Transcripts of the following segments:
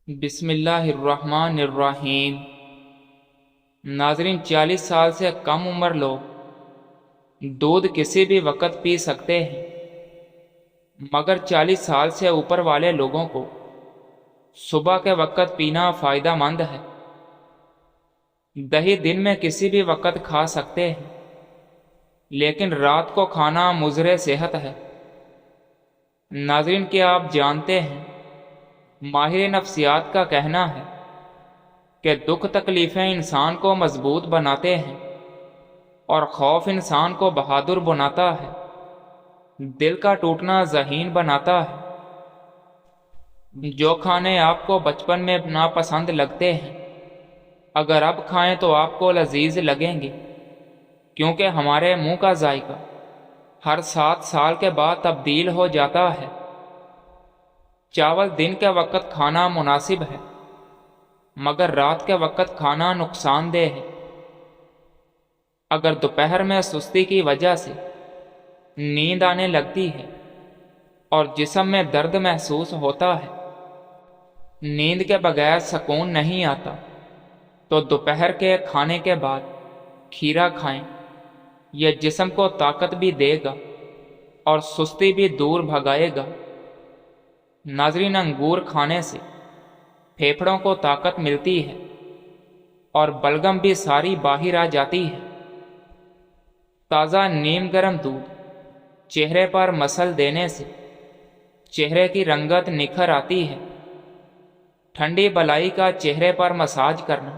بسم اللہ الرحمن الرحیم۔ ناظرین، 40 سال سے کم عمر لوگ دودھ کسی بھی وقت پی سکتے ہیں، مگر 40 سال سے اوپر والے لوگوں کو صبح کے وقت پینا فائدہ مند ہے۔ دہی دن میں کسی بھی وقت کھا سکتے ہیں، لیکن رات کو کھانا مضر صحت ہے۔ ناظرین، کیا آپ جانتے ہیں، ماہر نفسیات کا کہنا ہے کہ دکھ تکلیفیں انسان کو مضبوط بناتے ہیں اور خوف انسان کو بہادر بناتا ہے، دل کا ٹوٹنا ذہین بناتا ہے۔ جو کھانے آپ کو بچپن میں ناپسند لگتے ہیں، اگر اب کھائیں تو آپ کو لذیذ لگیں گے، کیونکہ ہمارے منہ کا ذائقہ ہر 7 سال کے بعد تبدیل ہو جاتا ہے۔ چاول دن کے وقت کھانا مناسب ہے، مگر رات کے وقت کھانا نقصان دہ ہے۔ اگر دوپہر میں سستی کی وجہ سے نیند آنے لگتی ہے اور جسم میں درد محسوس ہوتا ہے، نیند کے بغیر سکون نہیں آتا، تو دوپہر کے کھانے کے بعد کھیرا کھائیں۔ یہ جسم کو طاقت بھی دے گا اور سستی بھی دور بھگائے گا۔ ناظرین، انگور کھانے سے پھیپھڑوں کو طاقت ملتی ہے اور بلغم بھی ساری باہر آ جاتی ہے۔ تازہ نیم گرم دودھ چہرے پر مسل دینے سے چہرے کی رنگت نکھر آتی ہے۔ ٹھنڈی بلائی کا چہرے پر مساج کرنا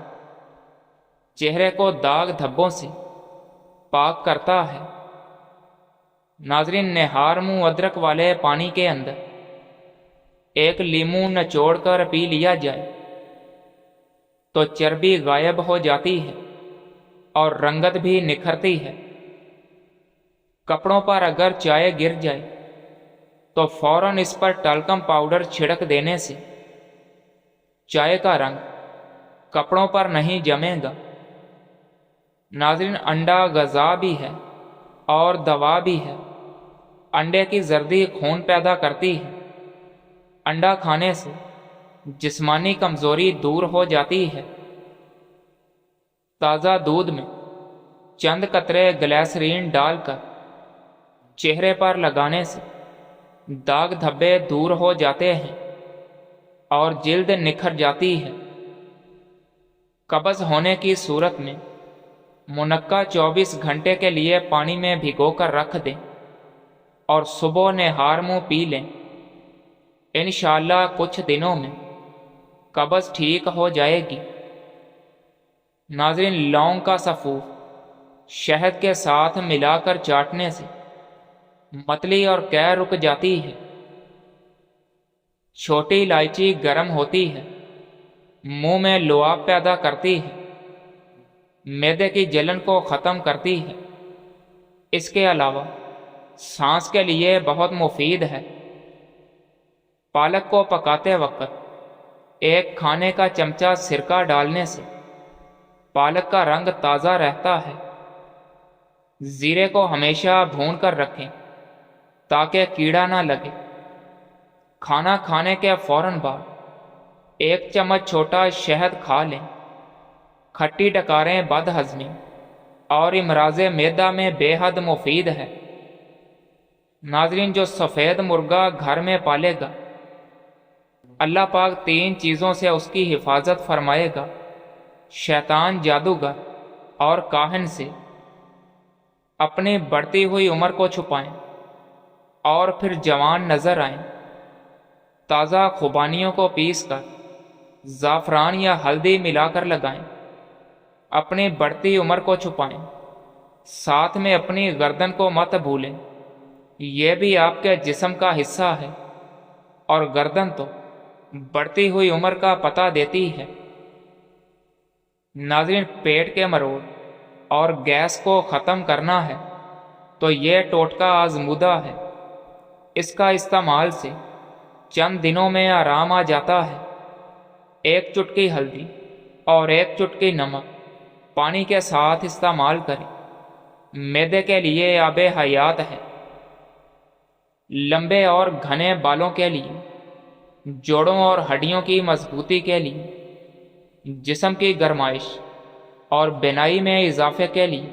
چہرے کو داغ دھبوں سے پاک کرتا ہے۔ ناظرین، نہار منہ ادرک والے پانی کے اندر ایک لیموں نچوڑ کر پی لیا جائے تو چربی غائب ہو جاتی ہے اور رنگت بھی نکھرتی ہے۔ کپڑوں پر اگر چائے گر جائے تو فوراً اس پر ٹالکم پاؤڈر چھڑک دینے سے چائے کا رنگ کپڑوں پر نہیں جمے گا۔ ناظرین، انڈا غذا بھی ہے اور دوا بھی ہے۔ انڈے کی زردی خون پیدا کرتی ہے۔ انڈا کھانے سے جسمانی کمزوری دور ہو جاتی ہے۔ تازہ دودھ میں چند قطرے گلیسرین ڈال کر چہرے پر لگانے سے داغ دھبے دور ہو جاتے ہیں اور جلد نکھر جاتی ہے۔ قبض ہونے کی صورت میں منقع 24 گھنٹے کے لیے پانی میں بھگو کر رکھ دیں اور صبح نہار منہ پی لیں۔ انشاءاللہ کچھ دنوں میں قبض ٹھیک ہو جائے گی۔ ناظرین، لونگ کا سفوف شہد کے ساتھ ملا کر چاٹنے سے متلی اور قے رک جاتی ہے۔ چھوٹی الائچی گرم ہوتی ہے، منہ میں لعاب پیدا کرتی ہے، معدے کی جلن کو ختم کرتی ہے۔ اس کے علاوہ سانس کے لیے بہت مفید ہے۔ پالک کو پکاتے وقت ایک کھانے کا چمچہ سرکہ ڈالنے سے پالک کا رنگ تازہ رہتا ہے۔ زیرے کو ہمیشہ بھون کر رکھیں تاکہ کیڑا نہ لگے۔ کھانا کھانے کے فوراً بعد 1 چمچ چھوٹا شہد کھا لیں۔ کھٹی ڈکاریں بد ہضمی اور امراض معدہ میں بے حد مفید ہے۔ ناظرین، جو سفید مرغا گھر میں پالے گا، اللہ پاک 3 چیزوں سے اس کی حفاظت فرمائے گا: شیطان، جادوگر اور کاہن سے۔ اپنی بڑھتی ہوئی عمر کو چھپائیں اور پھر جوان نظر آئیں۔ تازہ خوبانیوں کو پیس کر زعفران یا ہلدی ملا کر لگائیں۔ اپنی بڑھتی عمر کو چھپائیں، ساتھ میں اپنی گردن کو مت بھولیں، یہ بھی آپ کے جسم کا حصہ ہے، اور گردن تو بڑھتی ہوئی عمر کا پتہ دیتی ہے۔ ناظرین، پیٹ کے مروڑ اور گیس کو ختم کرنا ہے تو یہ ٹوٹکا آزمودہ ہے۔ اس کا استعمال سے چند دنوں میں آرام آ جاتا ہے۔ 1 چٹکی ہلدی اور 1 چٹکی نمک پانی کے ساتھ استعمال کریں، معدے کے لیے آب حیات ہے۔ لمبے اور گھنے بالوں کے لیے جوڑوں اور ہڈیوں کی مضبوطی کے لیے، جسم کی گرمائش اور بینائی میں اضافے کے لیے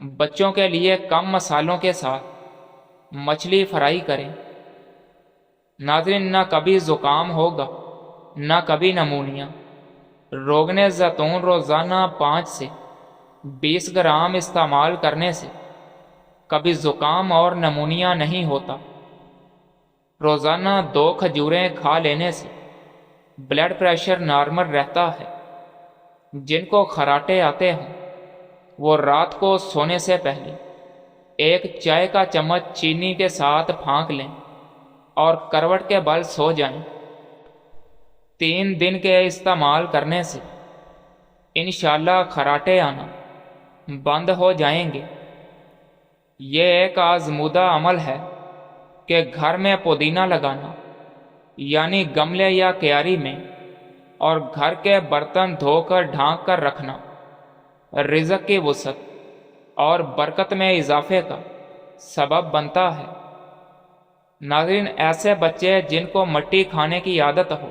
بچوں کے لیے کم مسالوں کے ساتھ مچھلی فرائی کریں۔ ناظرین، نہ کبھی زکام ہوگا نہ کبھی نمونیا۔ روغن زیتون روزانہ 5 سے 20 گرام استعمال کرنے سے کبھی زکام اور نمونیا نہیں ہوتا۔ روزانہ 2 کھجوریں کھا لینے سے بلڈ پریشر نارمل رہتا ہے۔ جن کو خراٹے آتے ہوں وہ رات کو سونے سے پہلے 1 چائے کا چمچ چینی کے ساتھ پھانک لیں اور کروٹ کے بل سو جائیں۔ 3 دن کے استعمال کرنے سے انشاءاللہ خراٹے آنا بند ہو جائیں گے۔ یہ ایک آزمودہ عمل ہے کہ گھر میں پودینہ لگانا، یعنی گملے یا کیاری میں، اور گھر کے برتن دھو کر ڈھانک کر رکھنا رزق کی وسعت اور برکت میں اضافے کا سبب بنتا ہے۔ ناظرین، ایسے بچے جن کو مٹی کھانے کی عادت ہو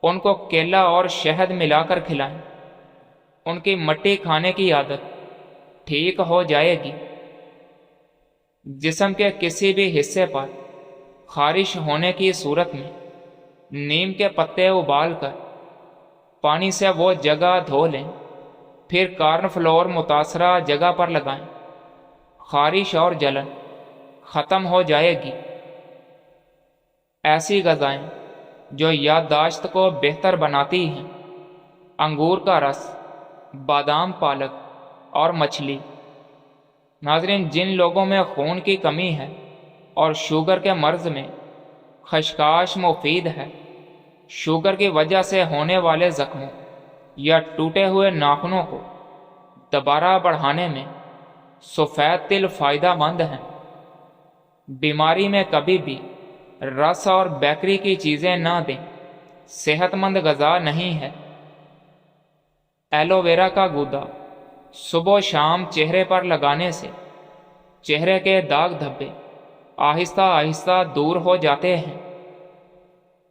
ان کو کیلا اور شہد ملا کر کھلائیں، ان کی مٹی کھانے کی عادت ٹھیک ہو جائے گی۔ جسم کے کسی بھی حصے پر خارش ہونے کی صورت میں نیم کے پتے ابال کر پانی سے وہ جگہ دھو لیں، پھر کارن فلور متاثرہ جگہ پر لگائیں، خارش اور جلن ختم ہو جائے گی۔ ایسی غذائیں جو یادداشت کو بہتر بناتی ہیں: انگور کا رس، بادام، پالک اور مچھلی۔ ناظرین، جن لوگوں میں خون کی کمی ہے اور شوگر کے مرض میں خشخاش مفید ہے، شوگر کی وجہ سے ہونے والے زخموں یا ٹوٹے ہوئے ناخنوں کو دوبارہ بڑھانے میں سفید تل فائدہ مند ہیں۔ بیماری میں کبھی بھی رس اور بیکری کی چیزیں نہ دیں، صحت مند غذا نہیں ہے۔ ایلو ویرا کا گودا صبح و شام چہرے پر لگانے سے چہرے کے داغ دھبے آہستہ آہستہ دور ہو جاتے ہیں۔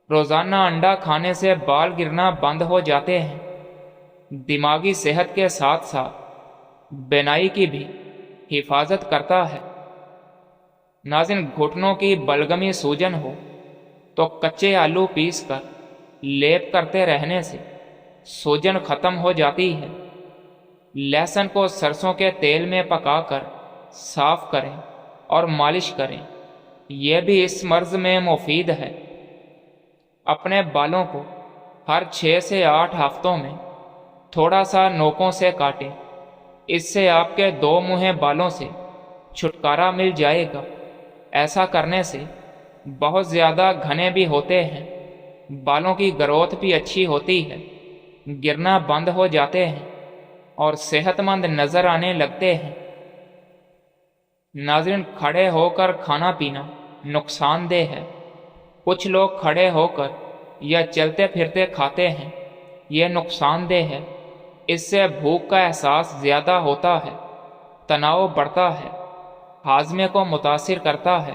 روزانہ انڈا کھانے سے بال گرنا بند ہو جاتے ہیں۔ دماغی صحت کے ساتھ ساتھ بینائی کی بھی حفاظت کرتا ہے۔ ناظرین، گھٹنوں کی بلغمی سوجن ہو تو کچے آلو پیس کر لیپ کرتے رہنے سے سوجن ختم ہو جاتی ہے۔ لہسن کو سرسوں کے تیل میں پکا کر صاف کریں اور مالش کریں، یہ بھی اس مرض میں مفید ہے۔ اپنے بالوں کو ہر 6 سے 8 ہفتوں میں تھوڑا سا نوکوں سے کاٹیں، اس سے آپ کے 2 منھے بالوں سے چھٹکارا مل جائے گا۔ ایسا کرنے سے بہت زیادہ گھنے بھی ہوتے ہیں، بالوں کی گروتھ بھی اچھی ہوتی ہے، گرنا بند ہو جاتے ہیں اور صحت مند نظر آنے لگتے ہیں۔ ناظرین، کھڑے ہو کر کھانا پینا نقصان دہ ہے۔ کچھ لوگ کھڑے ہو کر یا چلتے پھرتے کھاتے ہیں، یہ نقصان دہ ہے۔ اس سے بھوک کا احساس زیادہ ہوتا ہے، تناؤ بڑھتا ہے، ہاضمے کو متاثر کرتا ہے۔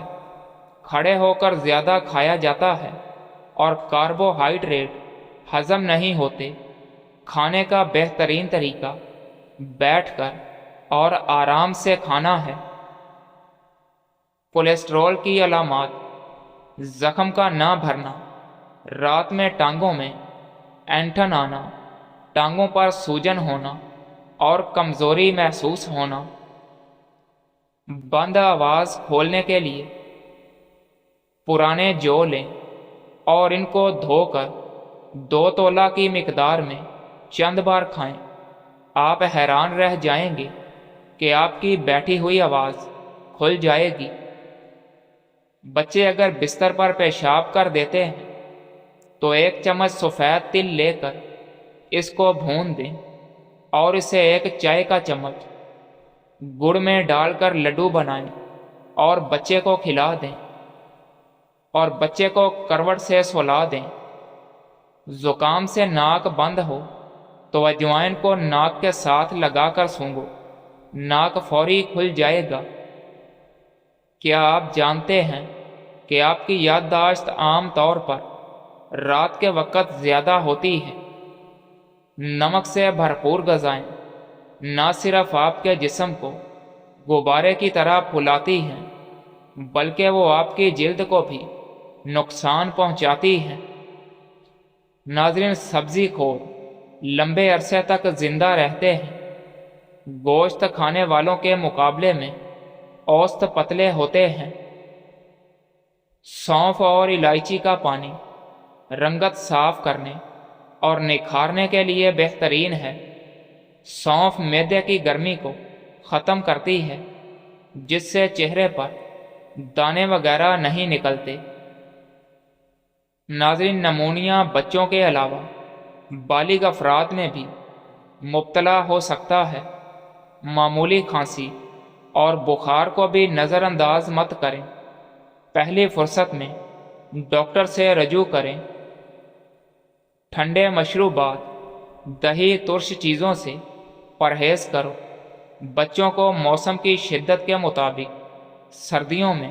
کھڑے ہو کر زیادہ کھایا جاتا ہے اور کاربوہائیڈریٹ ہضم نہیں ہوتے۔ کھانے کا بہترین طریقہ بیٹھ کر اور آرام سے کھانا ہے۔ کولیسٹرول کی علامات: زخم کا نہ بھرنا، رات میں ٹانگوں میں اینٹھن آنا، ٹانگوں پر سوجن ہونا اور کمزوری محسوس ہونا۔ بند آواز کھولنے کے لیے پرانے جو لیں اور ان کو دھو کر 2 تولہ کی مقدار میں چند بار کھائیں۔ آپ حیران رہ جائیں گے کہ آپ کی بیٹھی ہوئی آواز کھل جائے گی۔ بچے اگر بستر پر پیشاب کر دیتے ہیں تو 1 چمچ سفید تل لے کر اس کو بھون دیں اور اسے 1 چائے کا چمچ گڑ میں ڈال کر لڈو بنائیں اور بچے کو کھلا دیں، اور بچے کو کروٹ سے سلا دیں۔ زکام سے ناک بند ہو تو اجوائن کو ناک کے ساتھ لگا کر سونگھو، ناک فوری کھل جائے گا۔ کیا آپ جانتے ہیں کہ آپ کی یادداشت عام طور پر رات کے وقت زیادہ ہوتی ہے۔ نمک سے بھرپور غذائیں نہ صرف آپ کے جسم کو غبارے کی طرح پھلاتی ہیں، بلکہ وہ آپ کی جلد کو بھی نقصان پہنچاتی ہیں۔ ناظرین، سبزی خور لمبے عرصے تک زندہ رہتے ہیں۔ گوشت کھانے والوں کے مقابلے میں اوسط پتلے ہوتے ہیں۔ سونف اور الائچی کا پانی رنگت صاف کرنے اور نکھارنے کے لیے بہترین ہے۔ سونف معدے کی گرمی کو ختم کرتی ہے، جس سے چہرے پر دانے وغیرہ نہیں نکلتے۔ ناظرین، نمونیا بچوں کے علاوہ بالغ افراد میں بھی مبتلا ہو سکتا ہے۔ معمولی کھانسی اور بخار کو بھی نظر انداز مت کریں۔ پہلی فرصت میں ڈاکٹر سے رجوع کریں۔ ٹھنڈے مشروبات، دہی، ترش چیزوں سے پرہیز کرو۔ بچوں کو موسم کی شدت کے مطابق سردیوں میں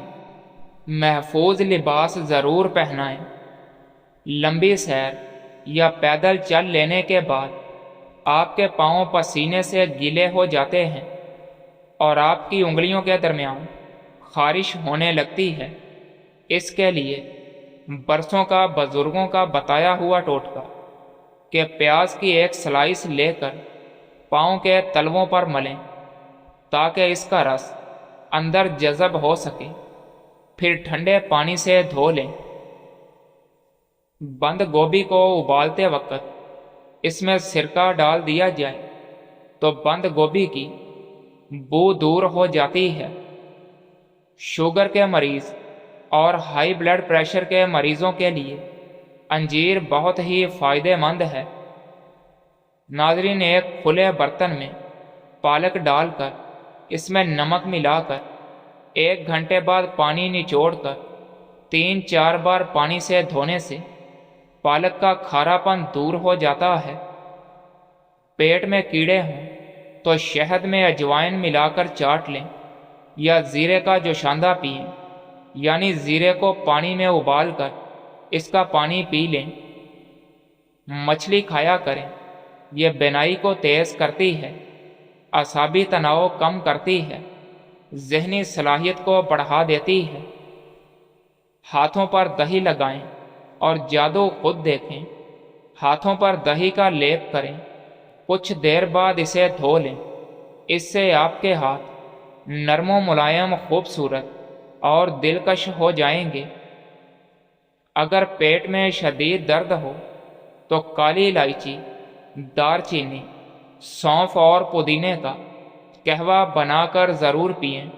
محفوظ لباس ضرور پہنائیں۔ لمبی سیر یا پیدل چل لینے کے بعد آپ کے پاؤں پسینے سے گیلے ہو جاتے ہیں اور آپ کی انگلیوں کے درمیان خارش ہونے لگتی ہے۔ اس کے لیے برسوں کا بزرگوں کا بتایا ہوا ٹوٹکا کہ پیاز کی ایک سلائس لے کر پاؤں کے تلووں پر ملیں تاکہ اس کا رس اندر جذب ہو سکے، پھر ٹھنڈے پانی سے دھو لیں۔ بند گوبھی کو ابالتے وقت اس میں سرکہ ڈال دیا جائے تو بند گوبھی کی بو دور ہو جاتی ہے۔ شوگر کے مریض اور ہائی بلڈ پریشر کے مریضوں کے لیے انجیر بہت ہی فائدہ مند ہے۔ ناظرین، ایک کھلے برتن میں پالک ڈال کر اس میں نمک ملا کر 1 گھنٹے بعد پانی نچوڑ کر 3-4 بار پانی سے دھونے سے پالک کا کھارا پن دور ہو جاتا ہے۔ پیٹ میں کیڑے ہوں تو شہد میں اجوائن ملا کر چاٹ لیں یا زیرے کا جوشاندہ پئیں، یعنی زیرے کو پانی میں ابال کر اس کا پانی پی لیں۔ مچھلی کھایا کریں، یہ بینائی کو تیز کرتی ہے، اعصابی تناؤ کم کرتی ہے، ذہنی صلاحیت کو بڑھا دیتی ہے۔ ہاتھوں پر دہی لگائیں اور جادو خود دیکھیں۔ ہاتھوں پر دہی کا لیپ کریں، کچھ دیر بعد اسے دھو لیں۔ اس سے آپ کے ہاتھ نرم و ملائم، خوبصورت اور دلکش ہو جائیں گے۔ اگر پیٹ میں شدید درد ہو تو کالی الائچی، دار چینی، سونف اور پودینے کا قہوہ بنا کر ضرور پئیں۔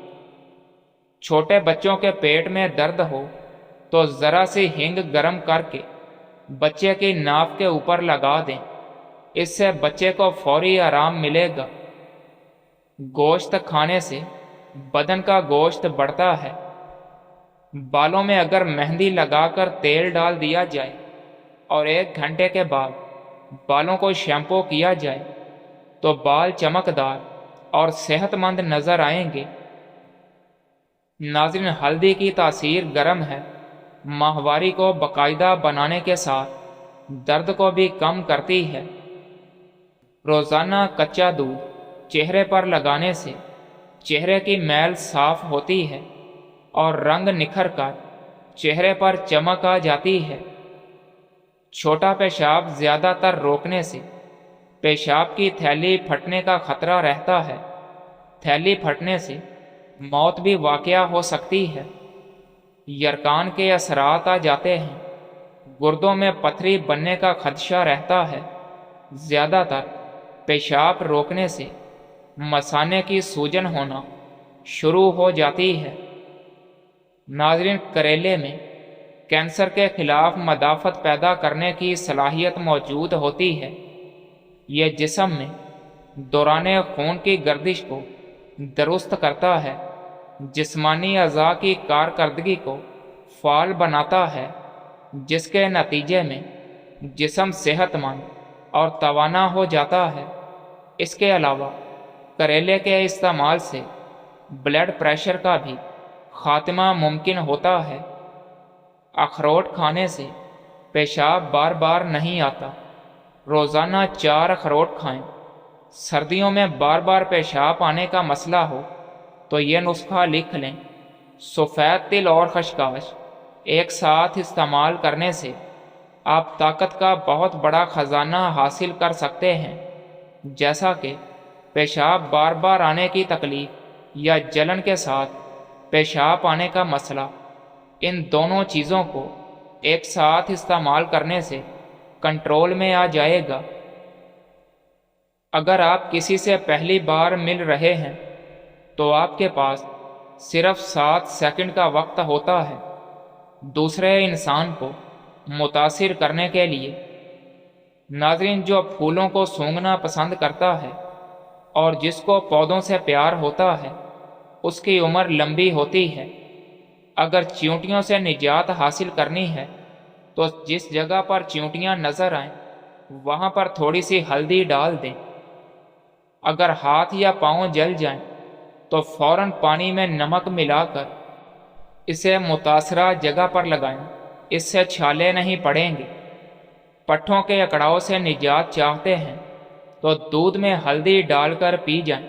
چھوٹے بچوں کے پیٹ میں درد ہو تو ذرا سی ہینگ گرم کر کے بچے کی ناف کے اوپر لگا دیں، اس سے بچے کو فوری آرام ملے گا۔ گوشت کھانے سے بدن کا گوشت بڑھتا ہے۔ بالوں میں اگر مہندی لگا کر تیل ڈال دیا جائے اور 1 گھنٹے کے بعد بالوں کو شیمپو کیا جائے تو بال چمکدار اور صحت مند نظر آئیں گے۔ ناظرین، ہلدی کی تاثیر گرم ہے، ماہواری کو باقاعدہ بنانے کے ساتھ درد کو بھی کم کرتی ہے۔ روزانہ کچا دودھ چہرے پر لگانے سے چہرے کی میل صاف ہوتی ہے اور رنگ نکھر کر چہرے پر چمک آ جاتی ہے۔ چھوٹا پیشاب زیادہ تر روکنے سے پیشاب کی تھیلی پھٹنے کا خطرہ رہتا ہے۔ تھیلی پھٹنے سے موت بھی واقع ہو سکتی ہے۔ یرقان کے اثرات آ جاتے ہیں، گردوں میں پتھری بننے کا خدشہ رہتا ہے۔ زیادہ تر پیشاب روکنے سے مثانے کی سوجن ہونا شروع ہو جاتی ہے۔ ناظرین، کریلے میں کینسر کے خلاف مدافعت پیدا کرنے کی صلاحیت موجود ہوتی ہے۔ یہ جسم میں دوران خون کی گردش کو درست کرتا ہے، جسمانی اعضاء کی کارکردگی کو فعال بناتا ہے، جس کے نتیجے میں جسم صحت مند اور توانا ہو جاتا ہے۔ اس کے علاوہ کریلے کے استعمال سے بلڈ پریشر کا بھی خاتمہ ممکن ہوتا ہے۔ اخروٹ کھانے سے پیشاب بار بار نہیں آتا، روزانہ 4 اخروٹ کھائیں۔ سردیوں میں بار بار پیشاب آنے کا مسئلہ ہو تو یہ نسخہ لکھ لیں۔ سفید تل اور خشخاش ایک ساتھ استعمال کرنے سے آپ طاقت کا بہت بڑا خزانہ حاصل کر سکتے ہیں، جیسا کہ پیشاب بار بار آنے کی تکلیف یا جلن کے ساتھ پیشاب آنے کا مسئلہ۔ ان دونوں چیزوں کو ایک ساتھ استعمال کرنے سے کنٹرول میں آ جائے گا۔ اگر آپ کسی سے پہلی بار مل رہے ہیں تو آپ کے پاس صرف 7 سیکنڈ کا وقت ہوتا ہے دوسرے انسان کو متاثر کرنے کے لیے۔ ناظرین، جو پھولوں کو سونگھنا پسند کرتا ہے اور جس کو پودوں سے پیار ہوتا ہے اس کی عمر لمبی ہوتی ہے۔ اگر چیونٹیوں سے نجات حاصل کرنی ہے تو جس جگہ پر چیونٹیاں نظر آئیں وہاں پر تھوڑی سی ہلدی ڈال دیں۔ اگر ہاتھ یا پاؤں جل جائیں تو فوراً پانی میں نمک ملا کر اسے متاثرہ جگہ پر لگائیں، اس سے چھالے نہیں پڑیں گے۔ پٹھوں کے اکڑاؤ سے نجات چاہتے ہیں تو دودھ میں ہلدی ڈال کر پی جائیں۔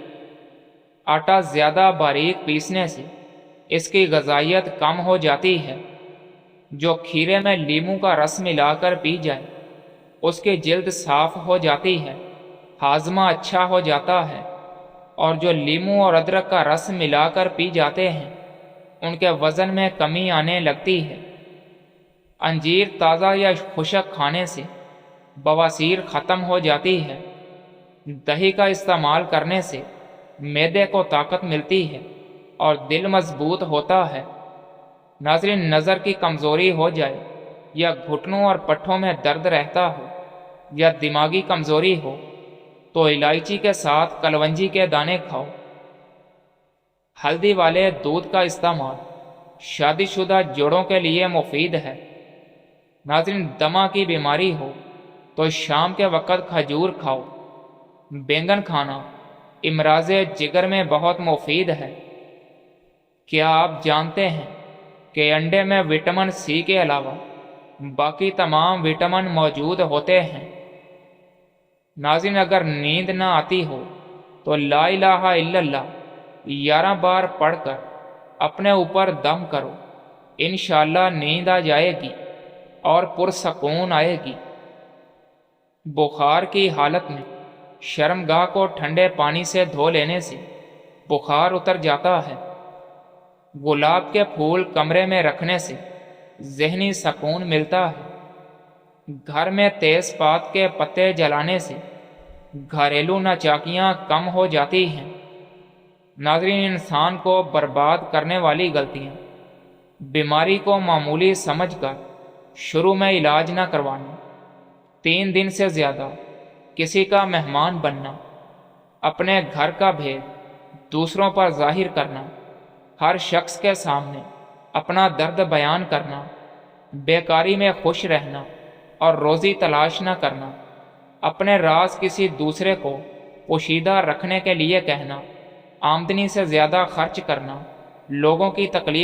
آٹا زیادہ باریک پیسنے سے اس کی غذائیت کم ہو جاتی ہے۔ جو کھیرے میں لیموں کا رس ملا کر پی جائے اس کی جلد صاف ہو جاتی ہے، ہاضمہ اچھا ہو جاتا ہے، اور جو لیموں اور ادرک کا رس ملا کر پی جاتے ہیں ان کے وزن میں کمی آنے لگتی ہے۔ انجیر تازہ یا خشک کھانے سے بواسیر ختم ہو جاتی ہے۔ دہی کا استعمال کرنے سے معدے کو طاقت ملتی ہے اور دل مضبوط ہوتا ہے۔ ناظرین، نظر کی کمزوری ہو جائے یا گھٹنوں اور پٹھوں میں درد رہتا ہو یا دماغی کمزوری ہو تو الائچی کے ساتھ کلونجی کے دانے کھاؤ۔ ہلدی والے دودھ کا استعمال شادی شدہ جوڑوں کے لیے مفید ہے۔ ناظرین، دمہ کی بیماری ہو تو شام کے وقت کھجور کھاؤ۔ بینگن کھانا امراض جگر میں بہت مفید ہے۔ کیا آپ جانتے ہیں کہ انڈے میں وٹامن سی کے علاوہ باقی تمام وٹامن موجود ہوتے ہیں؟ ناظرین، اگر نیند نہ آتی ہو تو لا الہ الا اللہ 11 بار پڑھ کر اپنے اوپر دم کرو، انشاءاللہ نیند آ جائے گی اور پرسکون آئے گی۔ بخار کی حالت میں شرمگاہ کو ٹھنڈے پانی سے دھو لینے سے بخار اتر جاتا ہے۔ گلاب کے پھول کمرے میں رکھنے سے ذہنی سکون ملتا ہے۔ گھر میں تیز پات کے پتے جلانے سے گھریلو ناچاکیاں کم ہو جاتی ہیں۔ ناظرین، انسان کو برباد کرنے والی غلطیاں: بیماری کو معمولی سمجھ کر شروع میں علاج نہ کروانا، 3 دن سے زیادہ کسی کا مہمان بننا، اپنے گھر کا بھید دوسروں پر ظاہر کرنا، ہر شخص کے سامنے اپنا درد بیان کرنا، بیکاری میں خوش رہنا اور روزی تلاش نہ کرنا، اپنے راز کسی دوسرے کو پوشیدہ رکھنے کے لیے کہنا، آمدنی سے زیادہ خرچ کرنا، لوگوں کی تکلیف